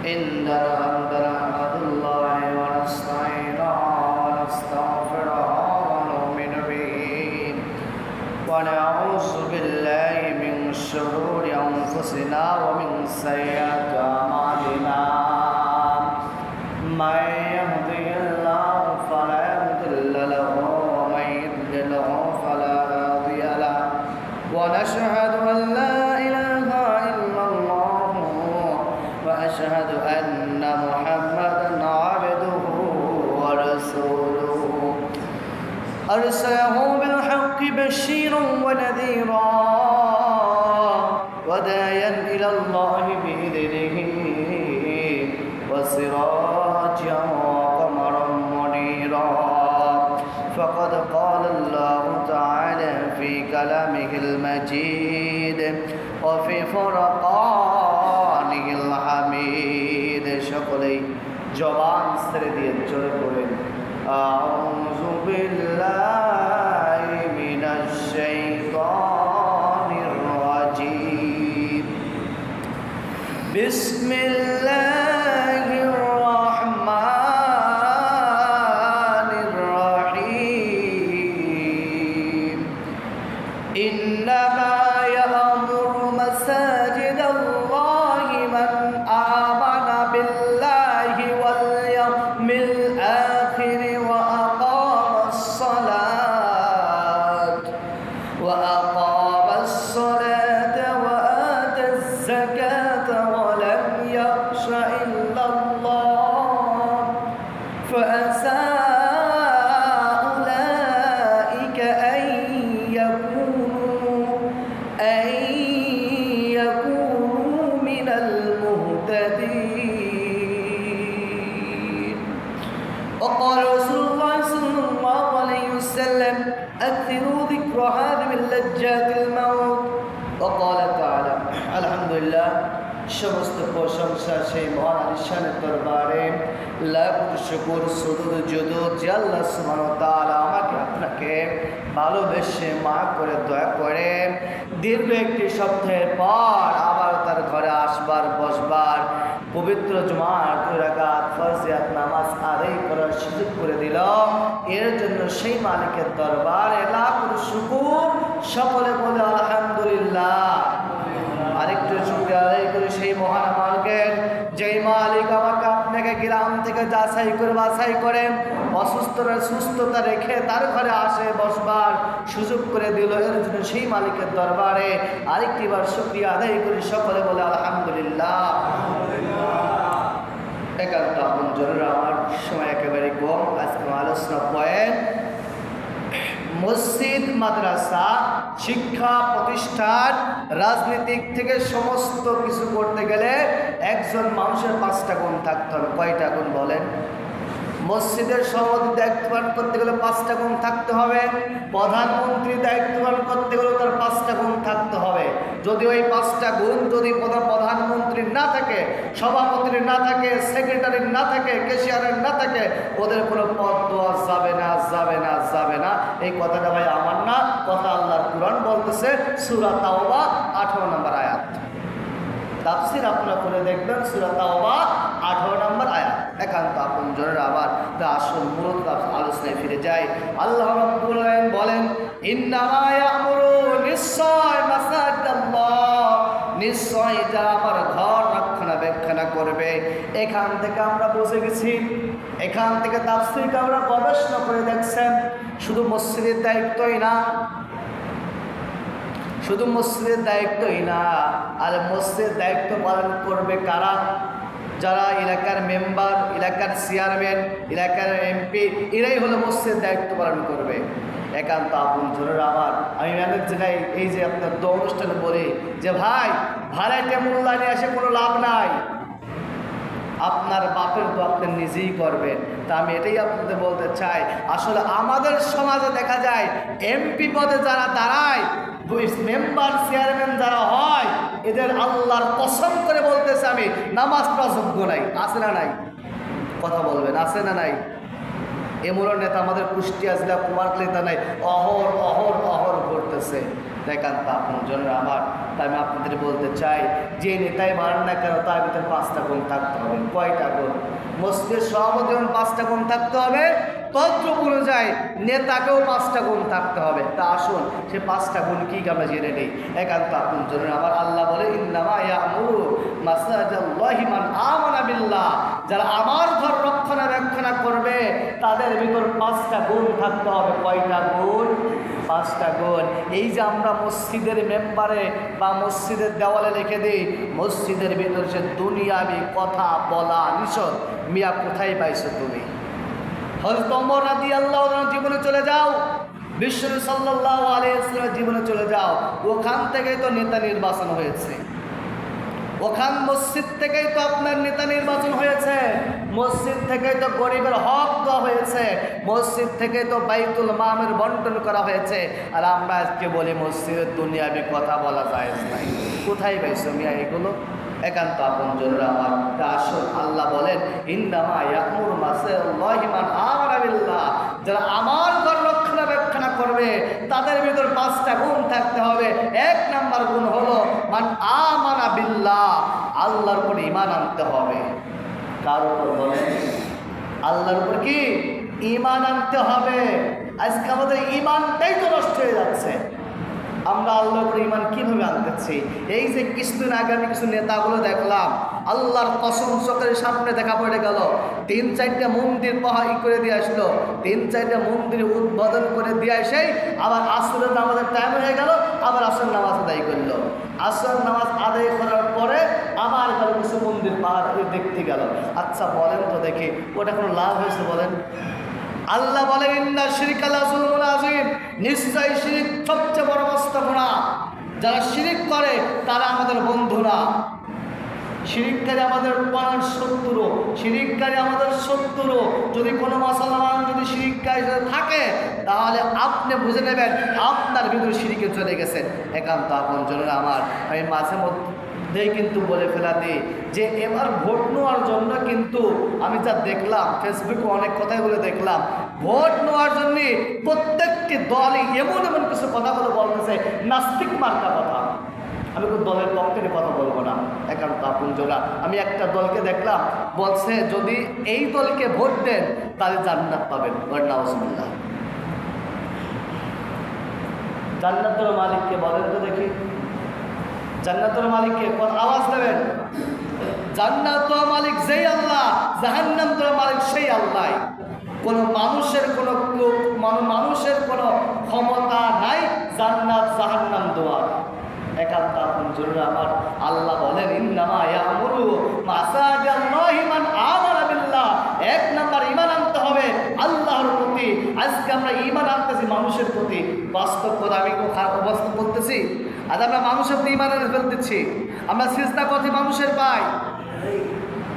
إن الحمد نحمد الله ونستعينه ونستغفره ونؤمن به ونعوذ بالله من شرور أنفسنا ومن سيئات أعمالنا من يهده الله فلا مضل له ومن يضلل فلا هادي له ونشهد أن لا إله إلا الله وأشهد أن محمدا عبده ورسوله أرسله بالحق بشيرا ونذيرا وداعيا إلى الله بإذنه وسراجا وقمرا منيرا فقد قال الله تعالى في كلامه المجيد وفي فرقانه الحميد شكري جوان سردي الجرقين أعوذ بالله من الشيطان الرجيم بسم الله الرحمن الرحيم إنما يأمر مساجد الله من آمن بالله واليوم الآخر وأقام الصلاة وآتى الزكاة ولم يخش إلا الله فعسى أولئك أن يكونوا من المهتدين وقال رسول الله صلى الله عليه وسلم أكثروا ذكر هذه من لجات الموت وقال تعالى الحمد لله সমস্ত প্রশংসা সেই মহান আলিশানের দরবারে লাখ শুকর সুজুদ যুদুদ যে আল্লাহ সুবহানাহু ওয়া তাআলা আমাকে আপনাকে ভালোবেসে মাফ করে দয়া করে দীর্ঘ একটি সপ্তাহের পর আবার তার ঘরে আসবার বসবার পবিত্র জুমার 2 রাকাত ফরজিয়াত নামাজ আদায় করার সুযোগ করে দিল এর জন্য সেই মালিকের দরবারে লাখ শুকর সকলে বলে আলহামদুলিল্লাহ আরেকটু শুকরিয়া আদায় করে সেই মহান মালিকের যেই মালিক আমাকে আপনাকে গ্রাম থেকে যাচাই করে বাছাই করেন অসুস্থতার সুস্থতা রেখে তার ঘরে আসে বসবার সুযোগ করে দিল এর জন্য সেই মালিকের দরবারে আরেকটি বার শুকরিয়া আদায় করে সকলে বলে আলহামদুলিল্লাহ একান্ত আপন জনের আমার সময় একেবারে কম আজকে আলোচনা পয়েন্ট মসজিদ মাদ্রাসা শিক্ষা প্রতিষ্ঠান রাজনীতিক থেকে সমস্ত কিছু করতে গেলে একজন মানুষের 5টা গুণ থাকতে হবে কয়টা গুণ বলেন মসজিদের সভাপতি দায়িত্ব পালন করতে গেলে 5টা গুণ থাকতে হবে প্রধানমন্ত্রী দায়িত্ব পালন করতে গেলে তার 5টা গুণ থাকতে হবে যদি ওই 5টা গুণ যদি প্রধানমন্ত্রীর না থাকে সভাপতির না থাকে সেক্রেটারির না থাকে ক্যাশিয়ারের না থাকে ওদের কোনো পদ দেওয়া যাবে না যাবে না যাবে না এই কথাটা ভাই আমার না কথা আল্লাহর কুরআন বলতেছে সূরা তাওবা 18 নম্বর আয়াত তাফসীর আপনারা করে দেখবেন সূরা তাওবা 18 নম্বর আয়াত একান্ত আপন জনের আবার তা আসল মূল আলোচনায় ফিরে যায় আল্লাহ রাব্বুল আলামিন বলেন ইন্নামা ইয়ামুরু নিশ্চয় মাসাজিদাল্লাহ নিশ্চয় যারা আমার ঘর রক্ষণাবেক্ষণ করবে এখান থেকে আমরা বুঝে গেছি এখান থেকে তাফসীরকে আমরা গবেষণা করে দেখছেন শুধু মসজিদের দায়িত্বই না শুধু মসজিদের দায়িত্বই না আর মসজিদের দায়িত্ব পালন করবে কারা যারা এলাকার মেম্বার এলাকার চেয়ারম্যান এলাকার এমপি এরাই হলো মসজিদের দায়িত্ব পালন করবে একান্ত আপন জনের আমার আমি অনেক জায়গায় এই যে আপনার অনুষ্ঠানে বলি যে ভাই ভাড়াইতে মূল্যায় নিয়ে আসে কোনো লাভ নাই আপনার বাপের তো আপনি নিজেই করবেন তা আমি এটাই আপনাদের বলতে চাই আসলে আমাদের সমাজে দেখা যায় এমপি পদে যারা দাঁড়ায় মেম্বার চেয়ারম্যান যারা হয় এদের আল্লাহর কসম করে বলতেছে আমি নামাজ পড়া যোগ্য নাই আছে না নাই কথা বলবেন আছে না নাই এমন নেতা আমাদের কুষ্টিয়া জেলা কুমারখালীতে নাই, অহর অহর অহর করতেছে। দেখান তা আপন জন্য আমার, তাই আমি আপনাদের বলতে চাই, যে নেতাই মারেন না কেন তার ভিতরে 5টা গুণ থাকতে হবে। কয়টা গুণ? মসজিদের সভাপতি যেমন 5টা গুণ থাকতে হবে, তদ্রুপ অনুযায়ী নেতাকেও 5টা গুণ থাকতে হবে। তা আসুন সে 5টা গুণ কি আমরা জেনে নেই। একান্ত আপন জন্য আমার আল্লাহ বলে, ইন্নামা ইয়ামুরু মাসাজিদাল্লাহি মান আমানা বিল্লাহ, যারা আমার ঘর রক্ষণাবেক্ষণ করবে তাদের ভিতর 5টা গুণ থাকতে হবে। কয়টা গুণ? 5টা গুণ। এই যে আমরা মসজিদের মেম্বারে বা মসজিদের দেওয়ালে লিখে দিই, মসজিদের ভিতর সে দুনিয়াবি কথা বলা নিষেধ। মিয়া কোথায় পাইছো তুমি? হযরত ওমর রাদিয়াল্লাহু আনহু জীবনে চলে যাও, বিশ্বনবী সাল্লাল্লাহু আলাইহি ওয়াসাল্লামের জীবনে চলে যাও, ওখান থেকেই তো নেতা নির্বাচন হয়েছে। ওখান মসজিদ থেকেই তো আপনার নেতা নির্বাচন হয়েছে, মসজিদ থেকেই তো গরিবের হক দেওয়া হয়েছে, মসজিদ থেকে তো বাইতুল মালের বন্টন করা হয়েছে। আর আমরা আজকে বলি মসজিদের দুনিয়াবি কথা বলা যায় নাই। কোথায় পাইছো মিয়া এগুলো? একান্ত আপন জনরা আমার, তা আসল আল্লাহ বলেন, ইন্নামা ইয়ামুরু মাসাজিদাল্লাহি মান আমানা বিল্লাহ, যারা আমার ঘর রক্ষণাবেক্ষণ করবে তাদের ভিতর 5টা গুণ থাকতে হবে। 1 নাম্বার গুণ হলো মান আমানা বিল্লাহ, আল্লাহর উপর ঈমান আনতে হবে। কার উপর বলেন? আল্লাহর উপর কি ঈমান আনতে হবে। আজকে আমাদের ঈমানটাই তো নষ্ট হয়ে যাচ্ছে। আমরা আল্লাহর উপর ঈমান কীভাবে আনতেছি? এই যে কিছুদিন আগে আমি কিছু নেতাগুলো দেখলাম, আল্লাহর কসম চোখের সামনে দেখা পড়ে গেল, 3-4টা মন্দির পাহাড়ি করে দিয়ে আসলো, 3-4টা মন্দির উদ্বোধন করে দিয়ে এসেই আবার আসরের নামাজের টাইম হয়ে গেল, আবার আসর নামাজ আদায় করলো। আসর নামাজ আদায় করার পরে আবার গেল কিছু মন্দির পাহাড় দেখতে গেল। আচ্ছা বলেন তো দেখি, ওটা কোনো লাভ হয়েছে বলেন? আল্লাহ বলেন, ইন্না শিরকা লাযুলমুন আযীম, নিশ্চয় শিরক সবচেয়ে বড় মস্ত গুনাহ। যারা শিরক করে তারা আমাদের বন্ধু না, শিরককারী আমাদের প্রাণ শত্রু, শিরককারী আমাদের শত্রু। যদি কোনো মুসলমান যদি শিরককারী থাকে তাহলে আপনি বুঝে নেবেন আপনার ভিতরে শিরকে চলে গেছে। একান্ত আপন জনেরা আমার, আমি মাঝে মধ্যেই কিন্তু বলে ফেলা দিই যে এবার ভোট নেওয়ার জন্য কিন্তু আমি যা দেখলাম, ফেসবুকে অনেক কথাই বলে দেখলাম, ভোট নেওয়ার জন্য প্রত্যেকটি দলই এমন এমন কিছু কথাগুলো বলতেছে, নাস্তিক মার্কা কথা। আমি কোনো দলের পক্ষে কথা বলবো না, একান্ত আপন জোড়া। আমি একটা দলকে দেখলাম বলছে যদি এই দলকে ভোট দেন তাহলে জান্নাত পাবেন। নাউজুবিল্লাহ। জান্নাতের মালিককে বলেন তো দেখি, জান্নাতের মালিককে আওয়াজ দেবেন। জান্নাতের মালিক যেই আল্লাহ, জাহান্নামের মালিক সেই আল্লাহ। কোনো মানুষের কোনো ক্ষমতা নাই জান্নাত জাহান্নাম দেওয়ার। একান্ত আপন জরুরি আমার, আল্লাহ বলেন, ইন্নামা ইয়ামুরু মাসাজিদাল্লাহি মান আমানা বিল্লাহ। 1 নাম্বার ঈমান আনতে হবে আল্লাহর প্রতি। আজকে আমরা ঈমান আনতেছি মানুষের প্রতি। বাস্তব কথা আমি অবাস্তব বলতেছি। আজ আমরা মানুষের প্রতি ঈমান এনে ফেলতেছি, আমরা সিজদা করতে মানুষের পাই।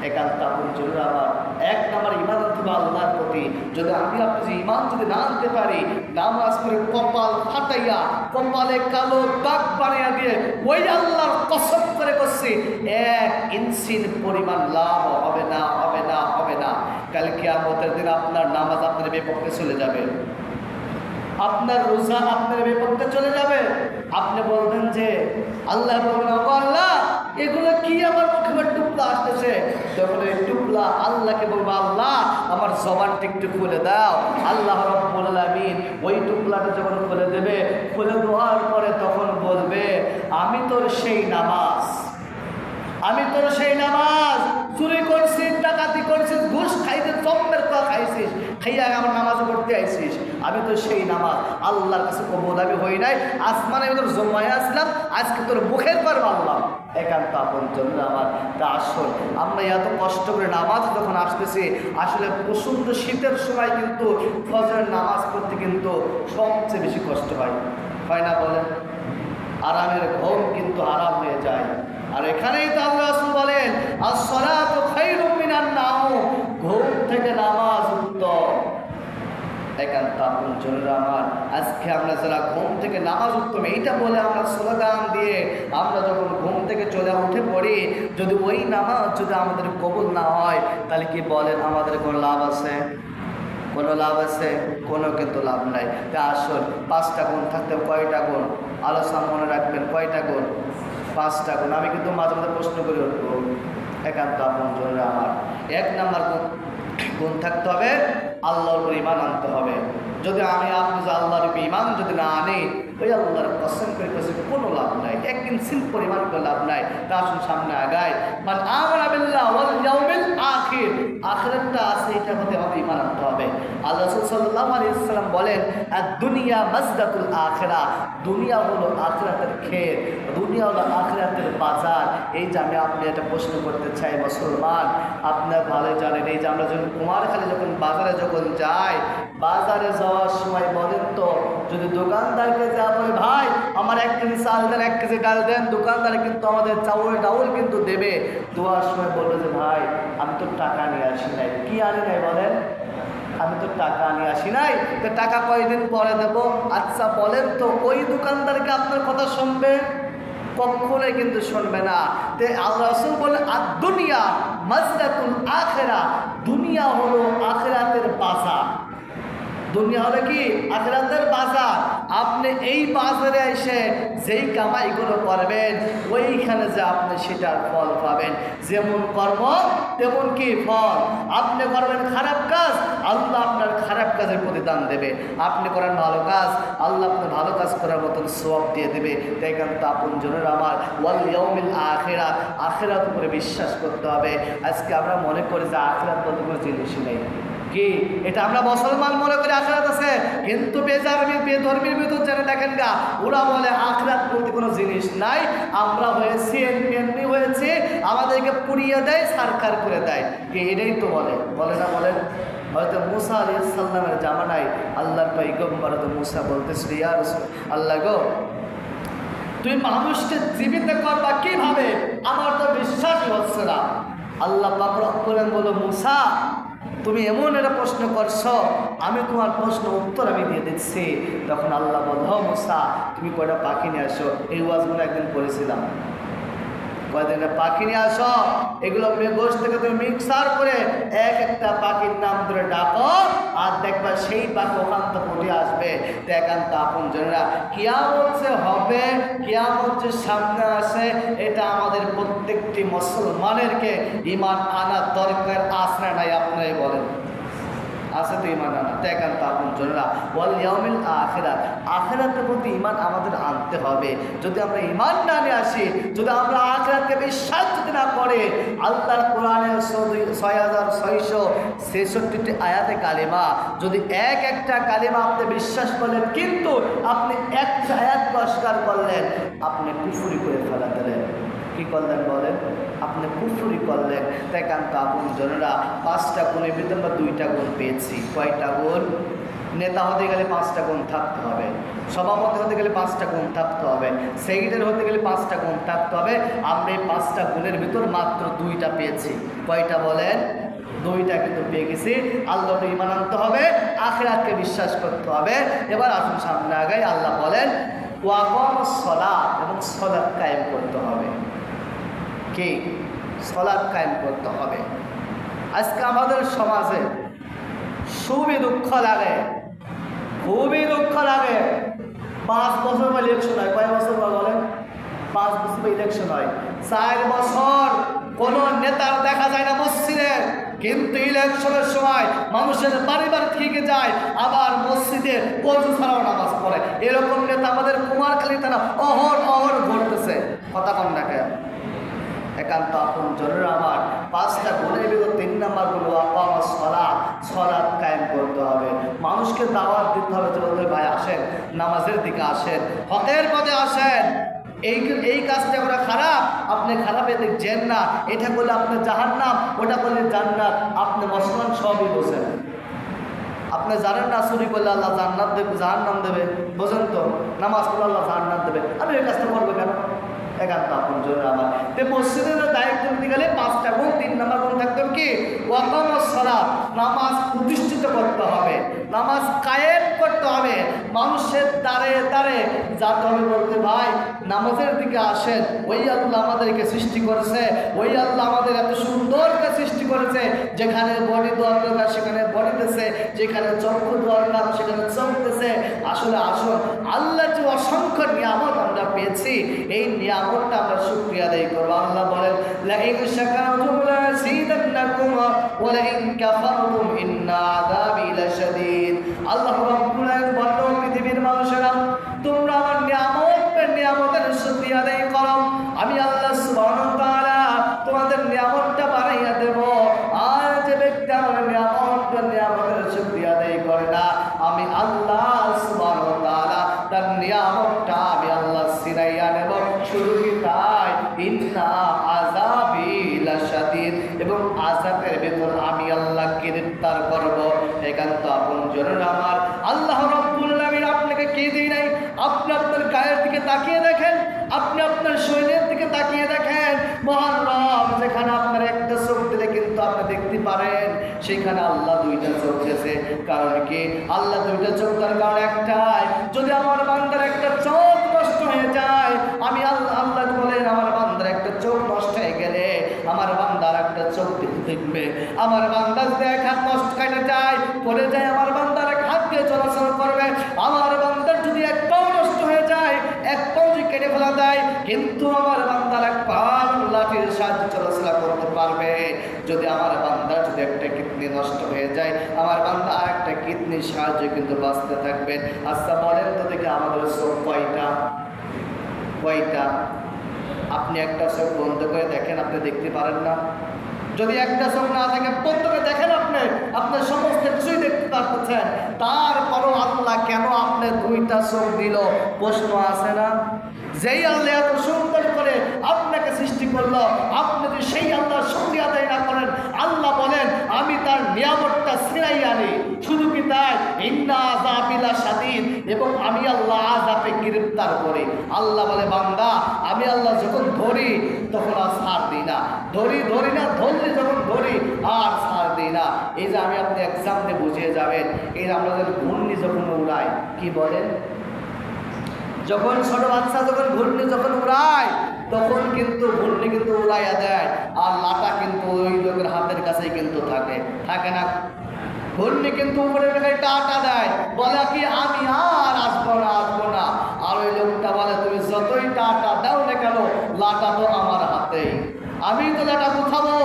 একান্ত আপন জরুরি আমার, 1 নাম্বার ঈমান আনতে হবে আল্লাহর প্রতি। যদি আমি আপনি যে ঈমান যদি না আনতে পারি, নামাজ পড়ে কপাল ফাটাইয়া কপালে কালো দাগ বানিয়ে দিয়ে ওই আল্লাহর কসম করে করছি 1 ইঞ্চির পরিমাণ লাভ হবে না, হবে না, হবে না। কাল কিয়ামতের দিন আপনার নামাজ আপনার বিপক্ষে চলে যাবে, আপনার রোজা আপনার বিপক্ষে চলে যাবে। আপনি বলবেন যে আল্লাহ বলবেন, আল্লাহ এগুলো কি আমার মুখে টুকলা আসতেছে? যখন এই টুকলা আল্লাহকে বলবো, আল্লাহ আমার জবানটা একটু খুলে দাও। আল্লাহ রাব্বুল আলামিন ওই টুকলাটা যখন খুলে দেবে, খুলে দেওয়ার পরে তখন বলবে, আমি তোর সেই নামাজ, আমি তোর সেই নামাজ, চুরি করছিস, ডাকাতি করছিস, ঘুষ খাইতে চম্পের পা খাইছিস, খাইয়া আমার নামাজ পড়তে আইছিস, আমি তো সেই নামাজ আল্লাহর কাছে কবুল আমি হই নাই, আসমানে আমি তোর জমায় আসলাম, আজকে তোর মুখের পর মারলাম। একান্ত আপন জন্য আমার, তা আসল আমরা এত কষ্ট করে নামাজ যখন আসতেছি, আসলে প্রচণ্ড শীতের সময় কিন্তু ফজরের নামাজ পড়তে কিন্তু সবচেয়ে বেশি কষ্ট হয় না বলেন? আরামের ঘুম কিন্তু আরাম হয়ে যায়। আর এখানেই তো আল্লাহ রাসূল বলেন, আস-সালাতু খায়রুম মিনান নাওম, ঘুম থেকে নামাজ উত্তম। একান্ত আপন জনরা আমার, আজকে আমরা যারা ঘুম থেকে নামাজ উত্তম এইটা বলে আমরা স্লোগান দিয়ে আমরা যখন ঘুম থেকে চলে উঠে পড়ি, যদি ওই নামাজ যদি আমাদের কবুল না হয় তাহলে কি বলেন আমাদের কোনো লাভ আছে? কোনো লাভ আছে? কোনো কিন্তু লাভ নাই। তা আসুন 5টা গুণ থাকতে কয়টা গুণ? আলোচনা মনে রাখবেন, কয়টা গুণ? 5টা গুণ। আমি কিন্তু মাঝে মাঝে প্রশ্ন করে উঠবো, একান্ত আপনজনেরা আমার। 1 নাম্বার গুণ থাকতে হবে, আল্লাহর উপর ঈমান আনতে হবে। যদি আমি আপনি যে আল্লাহর উপর ঈমান যদি না আনি, ওই আল্লাহর কসম করে কাছে কোনো লাভ নাই, একদিন সিম্পল ঈমান করে লাভ নাই। তা আসুন সামনে আগাই। মান আমানা বিল্লাহ ওয়াল ইয়াউমিল আখির, আখিরাতটা আছে, এটার মধ্যে আমাদের ঈমান আনতে হবে। আল্লাহ রাসূল সাল্লাল্লাহু আলাইহি ওয়াসাল্লাম বলেন, আদ-দুনিয়া মাজদাতুল আখিরা, দুনিয়া হলো আখিরাতের ক্ষেত, দুনিয়া হলো আখিরাতের বাজার। এই যে আমি আপনি একটা প্রশ্ন করতে চাই মুসলমান, আপনার ভালো জানেন, এই যে আমরা যখন কুমারখালী যখন বাজারে যখন যাই, বাজারে যাওয়ার সময় বলেন তো, যদি দোকানদারকে যা বলে ভাই আমার 1 কেজি চাল দেন, 1 কেজি ডাল দেন, দোকানদার কিন্তু আমাদের চাউল ডাউল কিন্তু দেবে। দেওয়ার সময় বলবে যে ভাই আমি তো টাকা নিয়ে আসি নাই। কি আনি নাই বলেন? আমি তো টাকা নিয়ে আসি নাই, তো টাকা কয়দিন পরে দেবো। আচ্ছা বলেন তো, ওই দোকানদারকে আপনার কথা শুনবে? কখনোই কিন্তু শুনবে না। তে আল্লাহ রাসূল বলে, আদ-দুনিয়া মাজদাতুল আখিরা, দুনিয়া হলো আখিরাতের বাজার। দুনিয়া হলো কি? আখিরাতের বাজার। আপনি এই বাজারে এসে যেই কামাইগুলো করবেন, ওইখানে যে আপনি সেটার ফল পাবেন। যেমন কর্ম তেমন কি ফল। আপনি করবেন খারাপ কাজ, আল্লাহ আপনার খারাপ কাজের প্রতিদান দেবে। আপনি করেন ভালো কাজ, আল্লাহ আপনার ভালো কাজ করার মতন সওয়াব দিয়ে দেবে। তাই কিন্তু আপনজনের আমার, ওয়াল ইয়াউমিল আখিরাত, আখিরাত উপরে বিশ্বাস করতে হবে। আজকে আমরা মনে করি যে আখিরাত বলতে কোনো জিনিসই নেই। কি এটা আমরা মুসলমান মনে করি আখিরাত আছে, কিন্তু বেধর্মীর ভিতর জেনে দেখেন গা, ওরা বলে আখিরাত বলতে কোনো জিনিস নাই। আমরা হয়েছি এমনি হয়েছে, আমাদেরকে পুড়িয়ে দেয়, সারকার করে দেয়। কি এটাই তো বলে না? বলেন হয়তো মুসা আলাইহিস সালামের জামানায় আল্লাহর পয়গম্বর মুসা বলতেছিল, ইয়া রাসূল আল্লাহ গো, তুই মানুষকে জীবিত করবা কিভাবে? আমার তো বিশ্বাসই হচ্ছে না। আল্লাহ পাক বলেন, বলো মুসা তুমি এমন একটা প্রশ্ন করছো, আমি তোমার প্রশ্ন উত্তর আমি দিয়ে দিচ্ছি। তখন আল্লাহ বলল, মুসা তুমি কয়টা পাখি নিয়ে আসো। এই ওয়াজগুলো একদিন করেছিলাম, কয়দিনের পাখি নিয়ে আসো, এগুলো গোশ থেকে তুমি মিক্সার করে একটা পাখির নাম ধরে ডাকো, আর দেখবা সেই পাখি ওখান থেকে উঠে আসবে। তো একান্ত আপনজনেরা, কিয়ামত যে হবে, কিয়ামত যে সামনে আসে, এটা আমাদের প্রত্যেকটি মুসলমানেরকে ঈমান আনার দরকার আছে না নাই? আপনারাই বলেন, আছে তো ঈমান আনা? তো একান্ত আপনজনেরা, ওয়াল ইয়াউমিল আখিরাত, আখিরাতের প্রতি ঈমান আমাদের আনতে হবে। যদি আমরা ঈমান না নিয়ে আসি, যদি আমরা আখিরাতকে বিশ্বাস যদি না করে, আল্লাহর কোরআনের 6666টি আয়াতে কালিমা, যদি একটা কালিমা আপনি বিশ্বাস করলেন, কিন্তু আপনি একটা আয়াতকে অস্বীকার করলেন, আপনি কুফরি করে ফেলা দিলেন। কি করলেন বলেন? আপনি কুফরি করলেন। তাই কান্ত আপনজনেরা, 5টা গুণের ভিতরে আমরা 2টা গুণ পেয়েছি। কয়টা গুণ? নেতা হতে গেলে 5টা গুণ থাকতে হবে, সভাপতি হতে গেলে 5টা গুণ থাকতে হবে, সেক্রেটারি হতে গেলে 5টা গুণ থাকতে হবে। আমরা এই 5টা গুণের ভিতর মাত্র 2টা পেয়েছি। কয়টা বলেন? 2টা কিন্তু পেয়ে গেছি। আল্লাহর ঈমান আনতে হবে, আখিরাতকে বিশ্বাস করতে হবে। এবার আসুন সামনে আগাই। আল্লাহ বলেন, ওয়া আকামুস সালাত, এবং সালাত কায়েম করতে হবে। কি? সালাত কায়েম করতে হবে। আজকে আমাদের সমাজে খুবই দুঃখ লাগে, খুবই দুঃখ লাগে। 5 বছর পর ইলেকশন হয়। কয় বছর পর বলেন? 5 বছর পর ইলেকশন হয়। 4 বছর কোনো নেতার দেখা যায় না মসজিদে, কিন্তু ইলেকশনের সময় মানুষের বাড়ি বাড়ি থেকে যায়, আবার মসজিদে ওযু ছাড়াও নামাজ পড়ে। এরকম নেতা আমাদের কুমারখালী থানা অহর ঘটতেছে। কথা কন না কেন? একান্ত আপনজনেরা আমার, 5টা গুণের ভিতর 3 নাম্বার গুণ আকামুস সালাত, সালাত কায়েম করতে হবে। মানুষকে দাওয়াত দিতে হবে যে বলতে ভাই আসেন, নামাজের দিকে আসেন, হকের পথে আসেন। এই কাজটা করা খারাপ, আপনি খারাপের দিক যেন না। এটা করলে আপনার জাহান্নাম, ওটা করলে জান্নাত। আপনি মুসলমান সবই বোঝেন, আপনি জানেন না চুরি করলে আল্লাহ জান্নাত দেবে, জাহান্নাম দেবে, বোঝেন তো? নামাজ পড়লে আল্লাহ জান্নাত দেবে, আমি এই কাজটা করবো কেন? একান্ত আপনজনেরা আমার, তো মসজিদের দায়িত্ব নিতে গেলে 5টা গুণ। 3 নাম্বার গুণ থাকতে হবে কি? ওয়া আকামুস সালাত, নামাজ প্রতিষ্ঠিত করতে হবে, নামাজ কায়েম করতে হবে। মানুষের দ্বারে দ্বারে যাতে হবে, বলতে ভাই নামাজের দিকে আসেন, ওই আল্লাহ আমাদেরকে সৃষ্টি করেছে, ওই আল্লাহ আমাদের এত সুন্দরকে সৃষ্টি করেছে, যেখানে বডি দরকার সেখানে বডি দিয়েছে, যেখানে চক্ষু দরকার সেখানে চোখ দিয়েছে। আসলে আসুন আল্লাহ যে অসংখ্য নিয়ামত আমরা পেয়েছি, এই নিয়ামতটা আমরা শুকরিয়া আদায় করব। আল্লাহ বলেন লাইন শাকারতুম লাযীদান্নাকুম ওয়া লাইন কাফারতুম ইন্না আযাবি লাশাদীদ। আল্লাহ রাব্বুল আলামিন বলেন পৃথিবীর মানুষেরা তোমরা আমার নিয়ামতের শুকরিয়া আদায় করো, আমি আল্লাহ সুবহানাহু ওয়া তাআলা তোমাদের নিয়ামতটা বাড়াইয়া দেব। আর যে ব্যক্তি আমার নিয়ামতের শুকরিয়া আদায় করে না, আমি আল্লাহ সুবহানাহু ওয়া তাআলা তার নিয়ামতটা আমি আল্লাহ ছিনাইয়া নেব। শুধু কি তাই, ইন্না আযাবি লাশাদীদ, এবং আযাবের ভেতর আমি আল্লাহ গ্রেফতার করব। একান্ত আপনজনের আমার আল্লাহ রাব্বুল আলামিন আপনাকে কে দেয় নাই? আপনি আপনার গায়ের দিকে তাকিয়ে দেখেন, আপনি আপনার শরীরের দিকে তাকিয়ে দেখেন। মহান রব যেখানে আপনার একটা চোখ দিলে কিন্তু আপনি দেখতে পারেন, সেখানে আল্লাহ দুইটা চোখ দিয়েছে। কারণ কি? আল্লাহ দুইটা চোখ দেওয়ার কারণ একটাই, যদি আমার বান্দার একটা চোখ নষ্ট হয়ে যায়, আমি আল্লাহ বলেন আমার বান্দার একটা চোখ নষ্ট হয়ে গেলে আমার বান্দার একটা চোখ দেখবে। আমার বান্দার এক হাত নষ্ট হয়ে যায় পড়ে যায়, আমার বান্দার এক হাত দিয়ে চলাচল করবে। আমার বান্দার যদি এক পাও নষ্ট হয়ে যায়, এক পাও যদি কেটে ফেলা দেয়, কিন্তু আমার বান্দার এক পা লাঠির সাহায্যে চলাচলা করতে পারবে। যদি আমার বান্দার যদি একটা কিডনি নষ্ট হয়ে যায়, আমার বান্দা আর একটা কিডনির সাহায্যে কিন্তু বাঁচতে থাকবে। আচ্ছা বলেন তো দেখে আমাদের চোখ কয়টা? আপনি একটা চোখ বন্ধ করে দেখেন, আপনি দেখতে পারেন না? যদি একটা চোখ না থাকে বন্ধ করে দেখেন, আপনি আপনার সমস্ত কিছুই দেখতে পারতেছেন। তারপরও আল্লাহ কেন আপনার দুইটা চোখ দিল? প্রশ্ন আছে না? যেই আল্লাহ এত সুন্দর করে আপনাকে সৃষ্টি করলো, আপনি যদি সেই আল্লাহ শুকরিয়া আদায় না করেন, আল্লাহ বলেন আমি তার নিয়ামতটা ছিনাই আনি। শুধু কি তাই, ইন্না আযাবি লাশাদীদ, এবং আমি আল্লাহ আযাবে গ্রেফতার করি। আল্লাহ বলে বান্দা আমি আল্লাহ যখন ধরি তখন আর ছাড় দিই না, ধরি না, ধরলে যখন ধরি আর ছাড় দিই না। এই যে আমি আপনি এক্সাম দিয়ে বুঝিয়ে যাবেন, এই যে আমরা ঘূর্ণি যখন উড়াই, কি বলেন? যখন ছোট বাচ্চা যখন ঘূর্ণি যখন উড়ায়, তখন কিন্তু ঘূর্ণি কিন্তু উড়াইয়া দেয়, আর লাটা কিন্তু ওই লোকের হাতের কাছেই কিন্তু থাকে না। ঘূর্ণি কিন্তু উপরে টাটা দেয়, বলে কি আমি আর আসবো না। আর ওই লোকটা বলে তুমি যতই টাটা দাও না কেন, লাটা তো আমার হাতেই, আমি তো লাটা উঠাবো।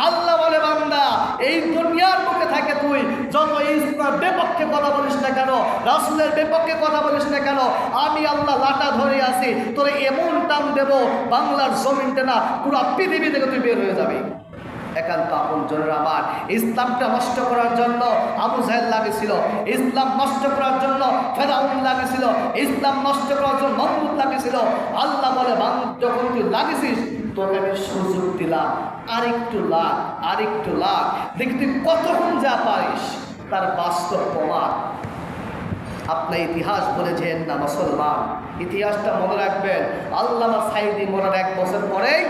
আল্লাহ বলে বান্দা এই দুনিয়ার মুখে থাকে তুই যত ইসলামের বিপক্ষে কথা বলিস না কেন, রাসূলের বিপক্ষে কথা বলিস না কেন, আমি আল্লাহ লাটা ধরে আছি, তোরে এমন টান দেব বাংলার জমিনটা না পুরো পৃথিবী থেকে তুই বের হয়ে যাবি। একান্ত আপনজনের আমার ইসলামটা নষ্ট করার জন্য আবু জাহেল লাগেছিল, ইসলাম নষ্ট করার জন্য ফেরাউন লাগেছিল, ইসলাম নষ্ট করার জন্য নমরুদ লাগেছিল। আল্লাহ বলে যখন তুই লাগেছিস তোকে আমি সুযোগ দিলাম, আরেকটু লাগ দেখি তুই কতক্ষণ যা পারিস। তার বাস্তব প্রমাণ আপনার ইতিহাস বলেছেন না মুসলমান, ইতিহাসটা মনে রাখবেন। আল্লামা সাঈদী মরার 1 বছর পরেই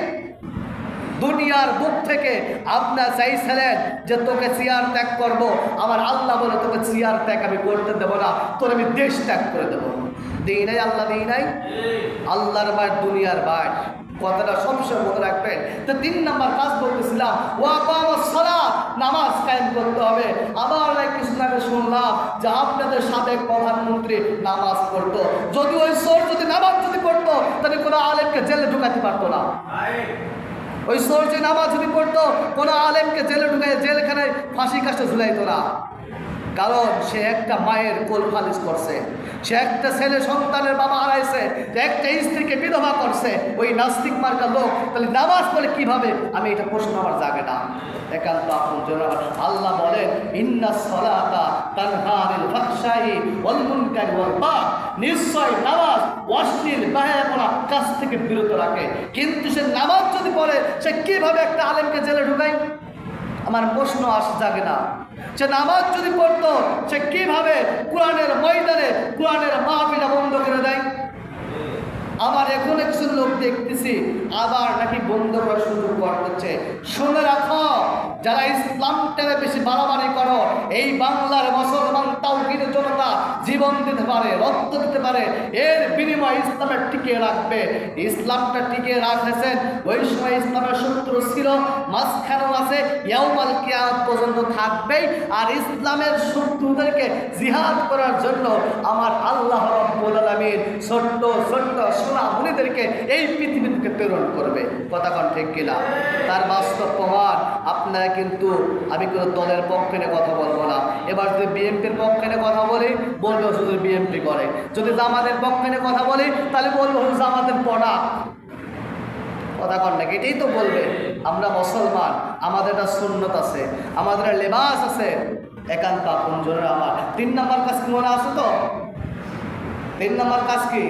দুনিয়ার বুক থেকে আপনার চাইছিলেন যে তোকে চেয়ার ত্যাগ করব, আমার আল্লাহ বলে তোকে চেয়ার ত্যাগ আমি করতে দেবো না, তোর আমি দেশ ত্যাগ করে দেবো। দিই নাই আল্লাহ, দিই নাই। আল্লাহর ভাই দুনিয়ার ভাই, কথাটা সবসময় মনে রাখবেন। তো 3 নম্বর কাজ বলতেছিলাম, নামাজ কায়েম করতে হবে। আবার কিছু আগে শুনলাম যে আপনাদের সাবেক প্রধানমন্ত্রী নামাজ পড়তো, যদি ওই সোর যদি নামাজ যদি পড়তো তাহলে কোনো আলেমকে জেলে ঢুকাতে পারতো না। ওই সোর যে নামাজ যদি পড়তো কোনো আলেমকে জেলে ঢুকাই জেলখানায় ফাঁসি কাজটা ঝুলাইতো না। কারণ সে একটা মায়ের কোল খালিজ করছে, সে একটা ছেলে সন্তানের বাবা হারাইছে, একটা স্ত্রীকে বিধবা করছে। ওই নাস্তিক মার্কা লোক তাহলে নামাজ পড়ে কিভাবে? আমি এটা প্রশ্ন আমার জাগে না। একান্ত আপন আল্লাহ বলেন ইন্নাস সালাতা তানহা আনিল ফাহশাই ওয়াল মুনকার ওয়াল বাগয়, নিশ্চয় নামাজ অশ্লীল বেহায়াপনা কাজ থেকে বিরত রাখে। কিন্তু সে নামাজ যদি পড়ে সে কিভাবে একটা আলেমকে জেলে ঢুকায়? আমার প্রশ্ন জাগে না। সে নামাজ যদি পড়তো সে কিভাবে কোরআনের ময়দানে কোরআনের মাহফিলটা বন্ধ করে দেয়? আমার এখন একজন লোক দেখতেছি আবার নাকি বন্ধ করার সুযোগ করতেছে। শুনে রাখো, যারা ইসলামটাকে বেশি বাড়াবাড়ি করো, এই বাংলার মুসলমান তাওহীদের জনতা জীবন দিতে পারে, রক্ত দিতে পারে, এর বিনিময়ে ইসলামের টিকিয়ে রাখবে। ইসলামটা টিকিয়ে রাখেছেন, ওই সময় ইসলামের শত্রু ছিল, মাঝখানেও আছে, ইয়াউমাল কিয়ামত পর্যন্ত থাকবেই। আর ইসলামের শত্রুদেরকে জিহাদ করার জন্য আমার আল্লাহ রাব্বুল আলামিন ছোট্ট ছোট্ট সোনামণিদেরকে এই পৃথিবী থেকে প্রেরণ করবে। কথা কোন ঠিক কিনা? তার বাস্তব প্রমাণ আপনারা কিন্তু, আমি কোনো দলের পক্ষে নিয়ে কথা বলবো না। এবার যদি বিএনপির পক্ষে নিয়ে কথা বলি, বলবো শুধু বিএনপি করে। যদি জামাতের পক্ষে নিয়ে কথা বলি, তাহলে বলবো জামাতের পড়া। কথা কন নাকি? এটাই তো বলবে। আমরা মুসলমান, আমাদের একটা সুন্নত আছে, আমাদের লেবাস আছে। একান্ত আপনজনের আমার 3 নম্বর কাজ কি মনে আছে তো? 3 নম্বর কাজ কি?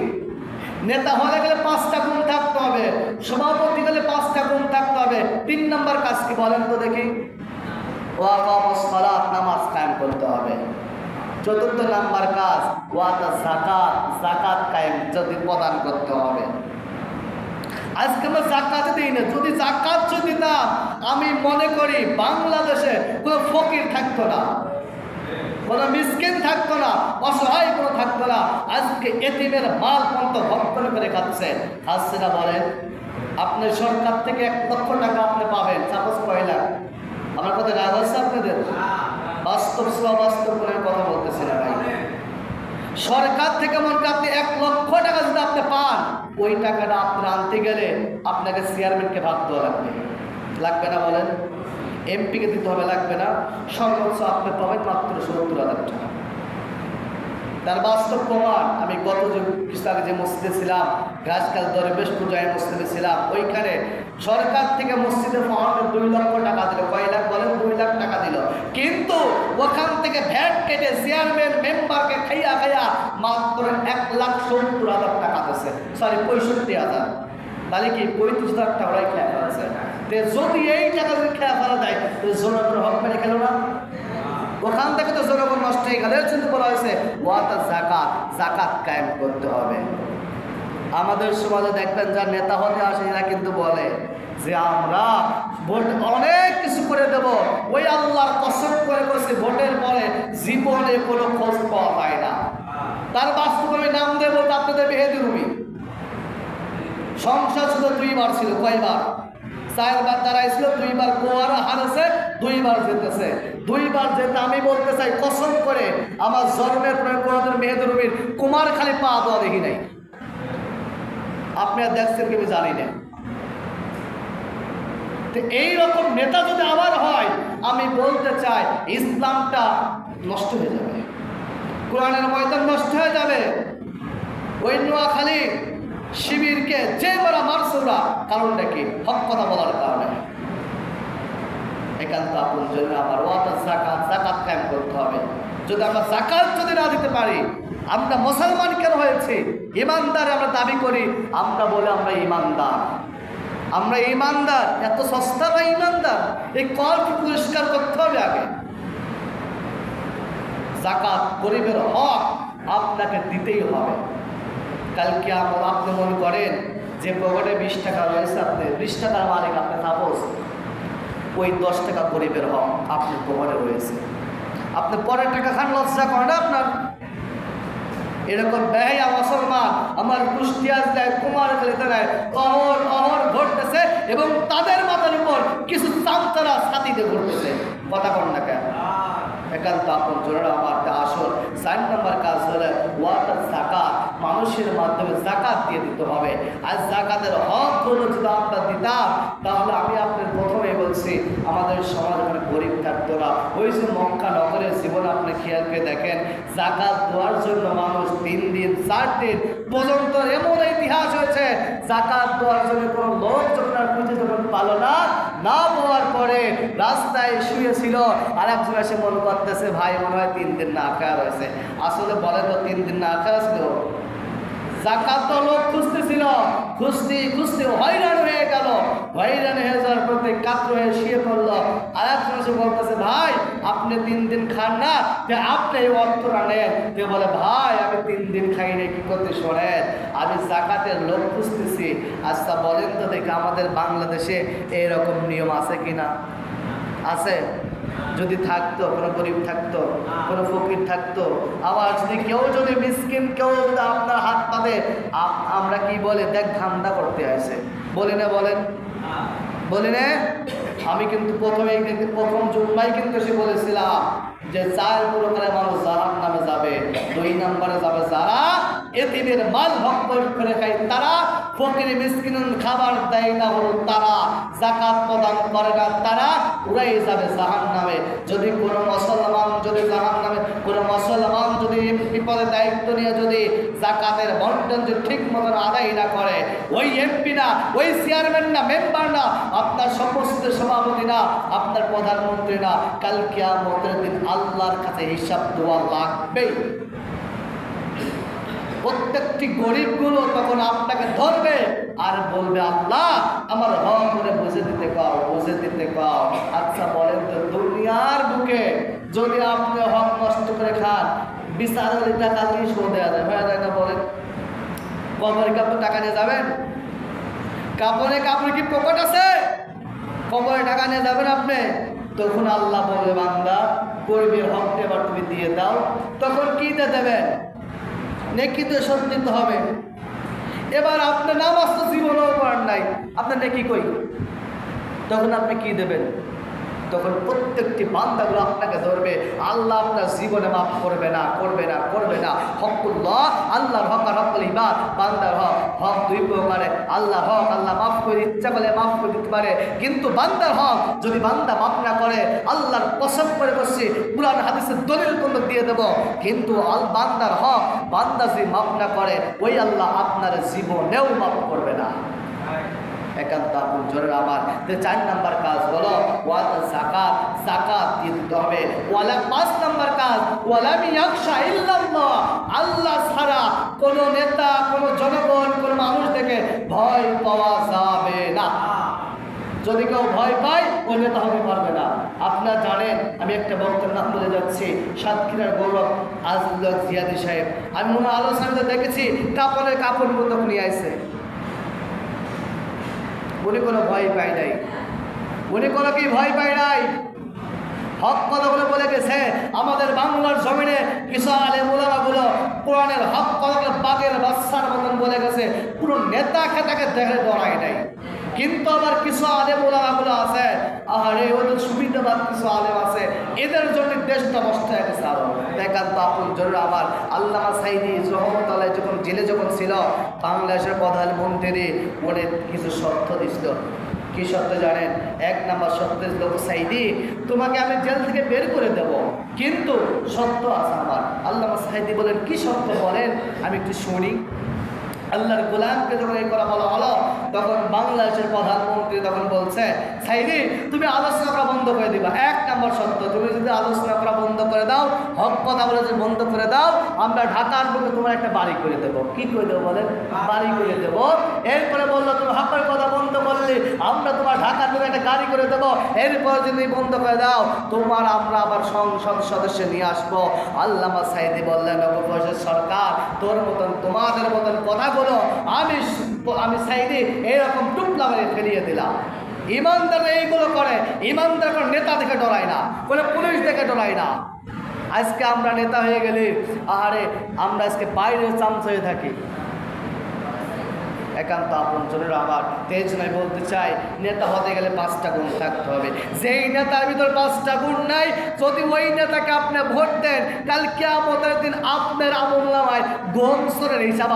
নেতা হলে গেলে 5টা গুণ থাকতে হবে, সভাপতি গেলে 5টা গুণ থাকতে হবে। 3 নম্বর কাজ কি বলেন তো দেখি? ওয়াকামুস সালাত, নামাজ কায়েম করতে হবে। 4 নম্বর কাজ ওয়াতা যাকাত, যাকাত কায়েম যদি প্রদান করতে হবে। আজকে আমরা যাকাত দিই না। যদি যাকাত যদি দিতাম, আমি মনে করি বাংলাদেশে কোনো ফকির থাকতো না, কোনো মিসকিন থাকতো না, অসহায় কোনো থাকতো না। আজকে এতিমের মাল পর্যন্ত ভক্ষণ করে খাচ্ছে না। বলেন, আপনি সরকার থেকে 1 লক্ষ টাকা আপনি পাবেন, সাপোজ 6 লাখ। আমার কথা রাগ হচ্ছে আপনাদের? বাস্তব বাস্তব করে কথা বলতেছি না ভাই। সরকার থেকে মনে করেন আপনি 1 লক্ষ টাকা যদি আপনি পান, ওই টাকাটা আপনি আনতে গেলে আপনাকে চেয়ারম্যানকে ভাগ দেওয়া লাগবে, লাগবে না? বলেন, এমপিকে দিতে হবে, লাগবে না? সর্বোচ্চ আপনি পাবেন মাত্র 70,000 টাকা। তার বাস্তব প্রমাণ, আমি গত কিছু আগে যে মসজিদে ছিলাম, গাছকাল দরবেশ পূজায় মসজিদে ছিলাম, ওইখানে সরকার থেকে মসজিদের ফাউন্ডে 2 লক্ষ টাকা দিল। কয় লাখ বলেন? 2 লাখ টাকা দিল। কিন্তু ওখান থেকে ভ্যাট কেটে চেয়ারম্যান মেম্বারকে খাইয়া মাত্র 1,70,000 টাকা দিচ্ছে। সরি, 65,000। তাহলে কি 35,000 টাকা ওরাই খেয়ে ফেলছে। যদি এই টাকা যদি খেয়ে ফেলা যায়, জনগণের হক মেরে খেলো না? ওখান থেকে তো জনগণ নষ্ট হয়ে গেল। এর জন্য বলা হয়েছে ওয়াতা যাকাত, যাকাত কায়েম করতে হবে। আমাদের সমাজে দেখবেন যারা নেতা হতে আসে, এরা কিন্তু বলে যে আমরা ভোট অনেক কিছু করে দেব। ওই আল্লাহর কসম করে বলছি, ভোটের পরে জীবনে কোনো খোঁজ পাওয়া যায় না। তার বাস্তবে নাম দেবো আপনাদের মেহেদি রুমি। সংসদ শুধু 2 বার ছিল। কয়বার? 4 বার দাঁড়াইছিল, 2 বার গোয়ারা হারেছে, 2 বার জিতেছে। 2 বার যেতে আমি বলতে চাই কসম করে, আমার জন্মের পরে কোনোদিন মেহেদি রুমির কুমারখালী পা দেওয়া দেখি নাই। আপনারা দেখছেন কি জানি না। তো এইরকম নেতা যদি আবার হয়, আমি বলতে চাই ইসলামটা নষ্ট হয়ে যাবে, কোরআনের ময়দান নষ্ট হয়ে যাবে। ওই নোয়াখালী শিবিরকে যে মারা মারছে ওরা, কারণটা কি? হক কথা বলার কারণে। একান্ত আপন জন্য আমার ওয়াতা যাকাত, যাকাত কায়েম করতে হবে। যদি আমরা যাকাত যদি না দিতে পারি, আমরা মুসলমান কেন হয়েছি? ইমানদার আমরা দাবি করি, আমরা বলে আমরা ইমানদার, আমরা ইমানদার। এত সস্তা বা ইমানদার? এই কলকে পরিষ্কার করতে হবে আগে। যাকাত গরিবের হক আপনাকে দিতেই হবে। কালকে আপনি মনে করেন যে পকেটে 20 টাকা রয়েছে, আপনি 20 টাকার মালিক, আপনি সাপোজ ওই 10 টাকা গরিবের হক আপনি পকেটে রয়েছে, আপনি পরের টাকা খান, লজ্জা করে না আপনার? এরকম বেহায়া মুসলমান আমার কুষ্টিয়া দেয়, কুমারখালীতে দেয়, অহর ঘটতেছে, এবং তাদের মাথার উপর কিছু চামচারা ছাতিতে ঘটতেছে। কথা কন না কেন? একান্ত আপন জোরের আমার আসল 4 নম্বর কাজ হলে ওয়াতা যাকাত, মানুষের মাধ্যমে যাকাত দিয়ে দিতে হবে। আর যাকাতের হকগুলো যদি আমরা দিতাম, তাহলে আমি আপনার প্রথমেই বলছি আমাদের সমাজ মানে গরিব থাকতো না। ওই যে মক্কা নগরের জীবন আপনি খেয়াল করে দেখেন, যাকাত দেওয়ার জন্য মানুষ 3 দিন 4 দিন পর্যন্ত, এমন ইতিহাস হয়েছে যাকাত দেওয়ার জন্য কোনো লোক যখন আর খুঁজে যখন পালো না পাওয়ার পরে রাস্তায় শুয়েছিল, আর একজন এসে মনে করতেছে ভাই মনে হয় 3 দিন না খাওয়া রয়েছে। আসলে বলে তো 3 দিন না খাওয়া ছিল। যাকাত তো লোক খুঁজতেছিল, খুঁজতে হয়রান হয়ে গেল। হয়রান হয়ে যাওয়ার প্রতি কাতর হয়ে শুয়ে পড়ল। আর একজন এসে বলতেছে ভাই আপনি 3 দিন খান না, যে আপনি এই অর্থটা নেন। যে বলে ভাই আমি 3 দিন খাই না, কি করতে শোনেন, আমি যাকাতের লোক খুঁজতেছি। আচ্ছা বলেন তো দেখি আমাদের বাংলাদেশে এইরকম নিয়ম আছে কিনা? আছে? যদি থাকতো, কোনো গরিব থাকতো, কোনো ফকির থাকতো, আবার যদি কেউ যদি মিসকিন কেউ যদি আপনার হাত পাতে, আমরা কি বলে, দেখ ধান্দা করতে আসে, বলি না? বলেন, বলি না? আমি কিন্তু প্রথম জুম্মায় কিন্তু সে বলেছিলাম যে 4 প্রকারের মানুষ জাহান্নামে যাবে। 2 নম্বরে যাবে যারা এতিমের মাল হক করে খায়, তারা ফকির মিসকিন খাবার দেয় না হলো তারা, যাকাত প্রদান করে না তারা, উড়াই যাবে জাহান্নামে। যদি কোনো মুসলমান যদি জাহান্নামে, কোনো মুসলমান যদি বিপদে দায়িত্ব নিয়ে যদি যাকাতের বন্টন যদি ঠিক মতন আদায় না করে, ওই এমপি না, ওই চেয়ারম্যান না, মেম্বার না, আপনার সমস্ত সভাপতি না, আপনার প্রধানমন্ত্রী না, কাল কিয়ামতের দিন আল্লাহর কাছে হিসাব দেওয়া লাগবেই। প্রত্যেকটি গরিবগুলো তখন আপনাকে ধরবে আর বলবে, আল্লাহ আমার হক করে বুঝে দিতে পাও, বুঝে দিতে পাও। আচ্ছা বলেন তো, দুনিয়ার বুকে যদি আপনি হক নষ্ট করে খান, বিচারের টাকা দিয়ে শো দেওয়া যায়, হয়ে যায় না? বলেন, কবরে কি আপনি টাকা নিয়ে যাবেন? কাপড়ে কি পকেট আছে? কবরে টাকা নিয়ে যাবেন আপনি? তখন আল্লাহ বলবে, বান্দা গরিবের হকটা এবার তুমি দিয়ে দাও। তখন কি দিয়ে দেবেন? নেকি তো শোধ দিতে হবে। এবার আপনার নামাজ তো জীবনেও পড়ার নাই, আপনার নেকি কই? তখন আপনি কি দেবেন? তখন প্রত্যেকটি বান্দাগুলো আপনাকে ধরবে, আল্লাহ আপনার জীবনে মাফ করবে না, করবে না, করবে না। হকুল্লাহ, আল্লাহর হক আর হকুল ইবাদ, বান্দার হক। হক 2 প্রকারে, আল্লাহর হক আল্লাহ মাফ করে ইচ্ছা করলে মাফ করে দিতে পারে, কিন্তু বান্দার হক যদি বান্দা মাফ না করে, আল্লাহর কসম করে বসছি, কুরআন হাদিসের দলিল কোন দিয়ে দেব, কিন্তু বান্দার হক বান্দা যদি মাফ না করে, ওই আল্লাহ আপনার জীবনেও মাফ করবে না। একান্ত আপন জোরের আমার 4 নম্বর কাজ হলো যাকাত, যাকাত দিতে হবে। 5 নম্বর কাজ, ওয়ালাম ইয়াখশা ইল্লাল্লাহ, আল্লাহ ছাড়া কোনো নেতা, কোনো জনগণ, কোনো মানুষ থেকে ভয় পাওয়া যাবে না। যদি কেউ ভয় পায়, ওই নেতা হতে পারবে না। আপনারা জানেন, আমি একটা বক্তার নাম বলে যাচ্ছি, সাতক্ষীরার গৌরব আজিজুল্লাহ জিয়াদি সাহেব। আমি মনে আলোচনাতে দেখেছি কাপড় মতো নিয়ে আসছে, উনি কোনো ভয় পায় নাই, উনি কোনো কি ভয় পায় নাই। হক কথাগুলো বলে গেছে। আমাদের বাংলার জমিনে কিছু আলেম উলামাগুলো কোরআনের হক কথাগুলো বাঘের বাচ্চার মতন বলে গেছে, পুরো নেতা খেতাকে দেখে ডরায় নাই। কিন্তু আবার কিছু আলেম উলামাগুলো আছে, আরে ওদের সুবিধাবাদ কিছু আলেম আছে, এদের জন্য দেশটা নষ্ট হয়ে গেছে। আরো দেখান তো আপন জরুর আমার আল্লামা সাইদি রহমতুল্লাহ যখন জেলে যখন ছিল, বাংলাদেশের প্রধানমন্ত্রী অনেক কিছু শর্ত দিছিল। কি শর্ত জানেন? 1 নম্বর শর্ত দিল, সাইদি তোমাকে আমি জেল থেকে বের করে দেব, কিন্তু শর্ত আছে আমার। আল্লামা সাইদি বলেন, কি শর্ত বলেন, আমি একটু শুনি। আল্লাহর গোলামকে যখন এই কথা বলা হলো, তখন বাংলাদেশের প্রধানমন্ত্রী তখন বলছে, সাইদি তুমি আলোচনা করা বন্ধ করে দিবা। 1 নম্বর শর্ত, তুমি যদি আলোচনা করা বন্ধ করে দাও, হক কথা বলে যদি বন্ধ করে দাও, আমরা ঢাকার বুকে তোমার একটা বাড়ি করে দেবো। কি করে দেবো বলেন? বাড়ি করে দেবো। এরপরে বললো, তুমি হকের কথা বন্ধ করলে আমরা তোমার ঢাকার বুকে একটা গাড়ি করে দেবো। এরপরে যদি বন্ধ করে দাও, আমরা আবার সংসদ সদস্য নিয়ে আসবো। আল্লামা সাইদি বললেন, সরকার তোর মতন তোমাদের মতন কথা আমি সাইদি এইরকম টুকলা মেরে ফেলিয়ে দিলাম। ইমানদার এইগুলো করে, ইমানদার কোনো নেতা দেখে ডরায় না, কোনো পুলিশ দেখে ডরায় না। আজকে আমরা নেতা হয়ে গেলে, আরে আমরা আজকে বাইরে চান্স হয়ে থাকি। একান্ত আপন জনের আমার তেজ নয়, বলতে চাই, নেতা হতে গেলে 5টা গুণ থাকতে হবে। যেই নেতার ভিতর 5টা গুণ নাই, যদি ওই নেতাকে আপনি ভোট দেন, কাল কিয়ামতের দিন আপনার আমলনামায় গোমসরের হিসাব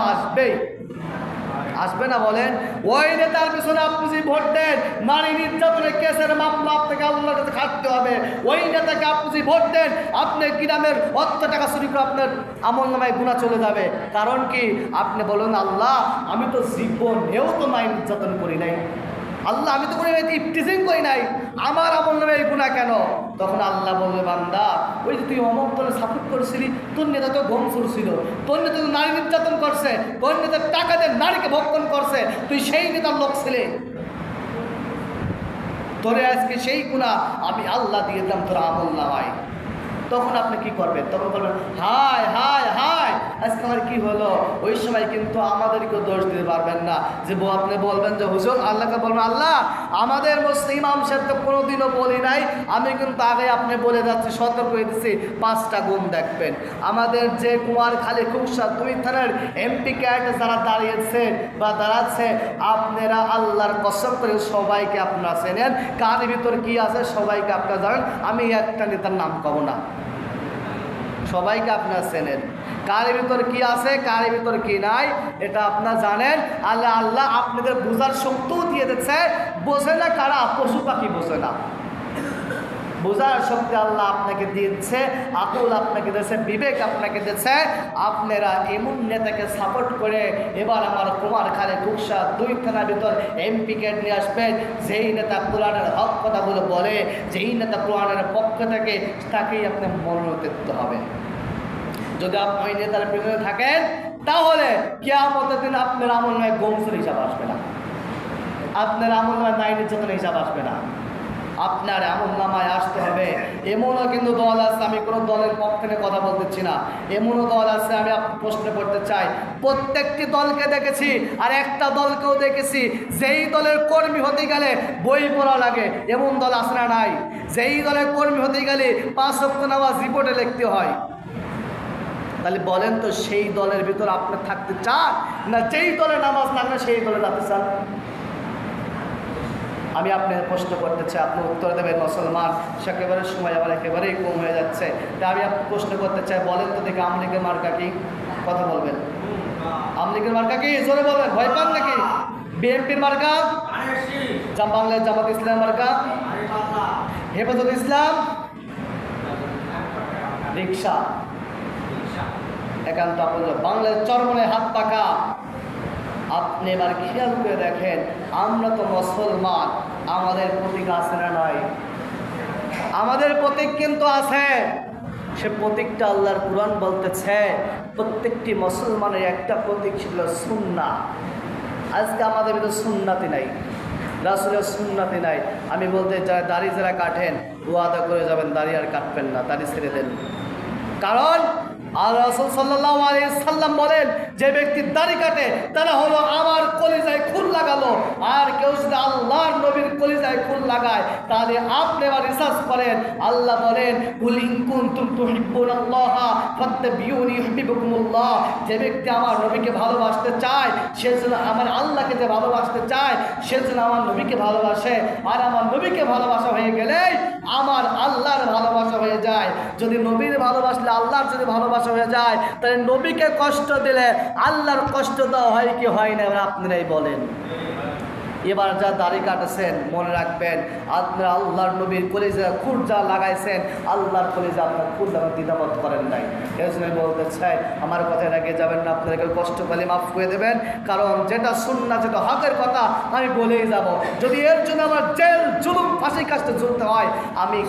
আসবে না? বলেন, ওই নেতার পিছনে আপনি যদি ভোট দেন, নারী নির্যাতনের কেসের মামলা আপনাকে আল্লাহর কাছে খাটতে হবে। ওই নেতাকে আপনি যদি ভোট দেন, আপনি গ্রামের অর্থ টাকা চুরি করে আপনার আমলনামায় গুনাহ চলে যাবে। কারণ কি? আপনি বলুন, আল্লাহ আমি তো জীবনেও তো নারী নির্যাতন করি নাই, আল্লাহ আমি তো কোনো ইফটিজিং করি নাই, আমার আমলনামায় গুনাহ কেন? তখন আল্লাহ বলবে, বান্দা ওই যে তুই অমক দলে সাপোর্ট করেছিলি, তোর নেতা তো গম ছিল, তোর নেতা তো নারী নির্যাতন করছে, তোর নেতা টাকা দিয়ে নারীকে ভক্ষণ করছে, তুই সেই নেতার লোক ছিলে, তোরে আজকে সেই গুনাহ আমি আল্লাহ দিয়ে দিলাম তোর আমলনামায়। তখন আপনি কি করবেন? তখন বলবেন, হায় হায় হায়, আজকে আমার কি হলো, ওই সময় কিন্তু আমাদেরকেও দোষ দিতে পারবেন না। যে আপনি বলবেন যে হুজুর, আল্লাহকে বলবেন আল্লাহ আমাদের মসজিদ ইমাম সাহেব তো কোনোদিনও বলি নাই, আমি কিন্তু আগে আপনি বলে যাচ্ছি, সতর্ক করে দিচ্ছি, 5টা গুণ দেখবেন। আমাদের যে কুমারখালী খুকসা 2 থানার এমপি ক্যাডার যারা দাঁড়িয়েছে বা দাঁড়াচ্ছে, আপনারা আল্লাহর কসম করে সবাইকে আপনারা চেনেন, কার ভিতর কি আছে সবাইকে আপনারা জানেন। আমি একটা নেতার নাম কব না, সবাইকে আপনারা চেনেন, কার ভিতর কি আছে কার ভিতর কি নাই এটা আপনারা জানেন। আল্লাহ আল্লাহ আপনাদের বোঝার শক্তিও দিয়ে দিচ্ছে। বোঝে না কারা? পশু পাখি বোঝে না, বোঝার শক্তি আল্লাহ আপনাকে দিয়েছে, আকল আপনাকে দিয়েছে, বিবেক আপনাকে দিয়েছে। আপনারা এমন নেতাকে সাপোর্ট করে এবার আমার কুমারখালী খুকসা 2 থানার ভিতর এমপি ক্যাড নিয়ে আসবেন, যেই নেতা কোরআনের হক কথাগুলো বলে, যেই নেতা কোরআনের পক্ষ থেকে, তাকেই আপনি মনোনীত দিতে হবে। যদি আপনি ওই নেতার বিরুদ্ধে থাকেন তাহলে কিয়ামতের দিন আপনার আমল নয় গমসুর হিসাব আসবে না, আপনার আমল নয় নারী নির্যাতনের হিসাব আসবে না, আপনার আমল নামায় আসতে হবে। এমনও কিন্তু দল আছে, আমি কোনো দলের পক্ষে কথা বলতেছি না, এমনও দল আছে, আমি প্রশ্ন করতে চাই, প্রত্যেকটি দলকে দেখেছি আর একটা দলকেও দেখেছি যেই দলের কর্মী হতে গেলে বই পড়া লাগে, এমন দল আছে না নাই? যেই দলের কর্মী হতে গেলে 5 ওয়াক্ত নামাজ রিপোর্টে লিখতে হয়। তাহলে বলেন তো সেই দলের ভিতর আপনি থাকতে চান না যেই দলে নামাজ লাগবে সেই দলে যেতে চান? আমি আপনার প্রশ্ন করতে চাই, আপনি উত্তর দেবেন মুসলমান। সেকেবারের সময় আবার একেবারেই কম হয়ে যাচ্ছে, তাই আমি আপনি প্রশ্ন করতে চাই, বলেন তো দেখি আওয়ামী লীগের মার্কা কি? কথা বলবেন। আওয়ামী লীগের মার্কা কি? জোরে বলবেন, ভয় পান নাকি? বিএনপির মার্কা? বাংলাদেশ জামাত ইসলামের মার্কা? হেফাজত ইসলাম? রিক্সা। একান্ত আপনার বাংলাদেশ চরমনে হাত পাকা। আপনি এবার খেয়াল করে দেখেন, আমরা তো মুসলমান, আমাদের প্রতীক আছে না নাই? আমাদের প্রতীক কিন্তু আছে। সে প্রতীকটা আল্লাহর কুরআন বলতেছে প্রত্যেকটি মুসলমানের একটা প্রতীক ছিল সুন্নাহ। আজকে আমাদের ভিতরে সুন্নাতি নাই, রাসূলের সুন্নাতি নাই। আমি বলতে চাই, দাড়ি যারা কাটেন ওয়াদা করে যাবেন দাড়ি আর কাটবেন না, দাড়ি ছেড়ে দেন। কারণ আল্লাহ রাসূল সাল্লাল্লাহু আলাইহি সাল্লাম বলেন, যে ব্যক্তি দাড়ি কাটে তারা হলো আমার কলিজায় খুন লাগালো। আর কেউ যদি আল্লাহর নবীর কলিজায় খুন লাগায় তাহলে আপনি আবার রিসার্চ করেন, আল্লাহ বলেন কুল ইন কুনতুম তুহিব্বুনাল্লাহা ফাত্তাবিউনি ইউহিব্বুকুমুল্লাহ। যে ব্যক্তি আমার নবীকে ভালোবাসতে চায় সে যেন আমার আল্লাহকে যে ভালোবাসতে চায় সে যেন আমার নবীকে ভালোবাসে। আর আমার নবীকে ভালোবাসা হয়ে গেলেই আমার আল্লাহর ভালোবাসা হয়ে যায়। যদি নবীর ভালোবাসলে আল্লাহর যদি ভালোবাসা হয়ে যায়, তাহলে নবীকে কষ্ট দিলে আল্লাহর কষ্ট দেওয়া হয় কি হয় না? এবার আপনারাই বলেন। এবার যা দাড়ি কাটেছেন মনে রাখবেন, আপনারা আল্লাহর নবীর কলিজা খুর যা লাগাইছেন, আল্লাহর কলিজা আপনার খুর লাগাতে দ্বিধাবোধ করেন নাই। এই জন্য বলতে চাই, আমার কথায় রেগে যাবেন না, আপনাদেরকে কষ্ট পেলে মাফ করে দেবেন। কারণ যেটা সুন্নাহ, যেটা হকের কথা আমি বলেই যাব। যদি এর জন্য আমার জেল জুলুম ফাঁসির কাজটা ঝুলতে হয়, আমি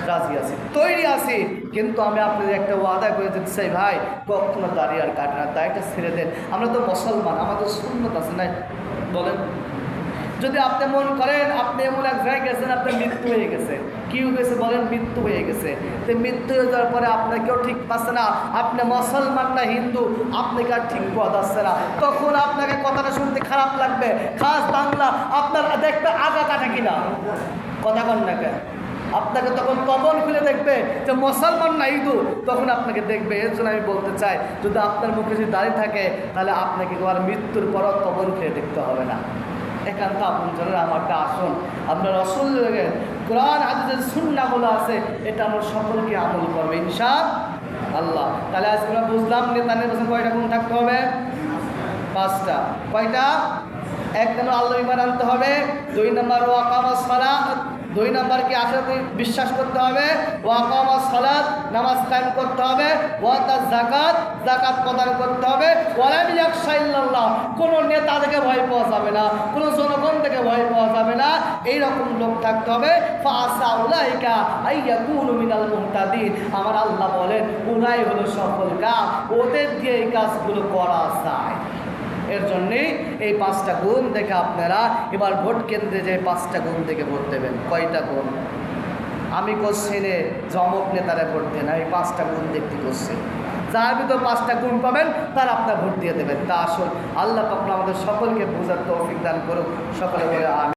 রাজি আছি, তৈরি আছি। কিন্তু আমি আপনাদের একটা ওয়াদা করে দিতে চাই, ভাই কখনো দাঁড়িয়ে আর কাটে না, দায়টা ছেড়ে দেন। আমরা তো মুসলমান, আমাদের সুন্নত আছে না? বলেন। যদি আপনি মন করেন আপনি এমন এক জায়গায় গেছেন, আপনার মৃত্যু হয়ে গেছে, কি হয়েছে বলেন? মৃত্যু হয়ে গেছে। তো মৃত্যু হয়ে যাওয়ার পরে আপনার কেউ ঠিক পাচ্ছে না, আপনি মুসলমান না হিন্দু, আপনাকে আর ঠিক পথ আসছে না, তখন আপনাকে কথাটা শুনতে খারাপ লাগবে। খাস বাংলা আপনার দেখবে আগা কাটা কিনা, কথা কন না কেন? আপনাকে তখন কবর খুলে দেখবে যে মুসলমান না হিন্দু, তখন আপনাকে দেখবে। এর জন্য আমি বলতে চাই, যদি আপনার মুখে যদি দাঁড়িয়ে থাকে তাহলে আপনাকে তোমার মৃত্যুর পরও কবর খুলে দেখতে হবে না। একান্ত আপন জনের আমারটা আসুন, আপনার রাসূল কোরআন হাদিসের সুন্নাহগুলো আছে, এটা আমরা সকলকে আমল করবো ইনশাআল্লাহ। তাহলে আজকে আমরা বুঝলাম নেতা নির্বাচন কয়টা গুণ থাকতে হবে? 5টা। কয়টা? 1 নম্বর আল্লাহ ঈমান আনতে হবে, 2 নম্বর ওয়াকামাস সালাত, 2 নম্বর কি আখিরাতে বিশ্বাস করতে হবে, ওয়াকামাস সালাত নামাজ কায়েম করতে হবে, ওয়াতাজ যাকাত যাকাত প্রদান করতে হবে, ওয়ালাম ইয়াখশা ইল্লাল্লাহ কোনো নেতা থেকে ভয় পাওয়া যাবে না, কোনো জনগণ থেকে ভয় পাওয়া যাবে না, এইরকম লোক থাকতে হবে। ফাআসা উলাইকা আইয়াকুনু মিনাল মুহতাদিন। আমার আল্লাহ বলেন ওরাই হলো সফল কাম, ওদের দিয়ে এই কাজগুলো করা যায়। এর জন্যেই এই 5টা গুণ দেখে আপনারা এবার ভোট কেন্দ্রে যে 5টা গুণ দেখে ভোট দেবেন। কয়টা গুণ? আমি কোশ্চেনে জমক নেতারা ভোট দেন, এই 5টা গুণ দেখতে কোশ্চেন। যার ভিতর 5টা গুণ পাবেন তার আপনার ভোট দিয়ে দেবেন। তা আসুন আল্লাহ পাক আমাদের সকলকে বোঝার তৌফিক দান করুক। সকলে বলে আমিন।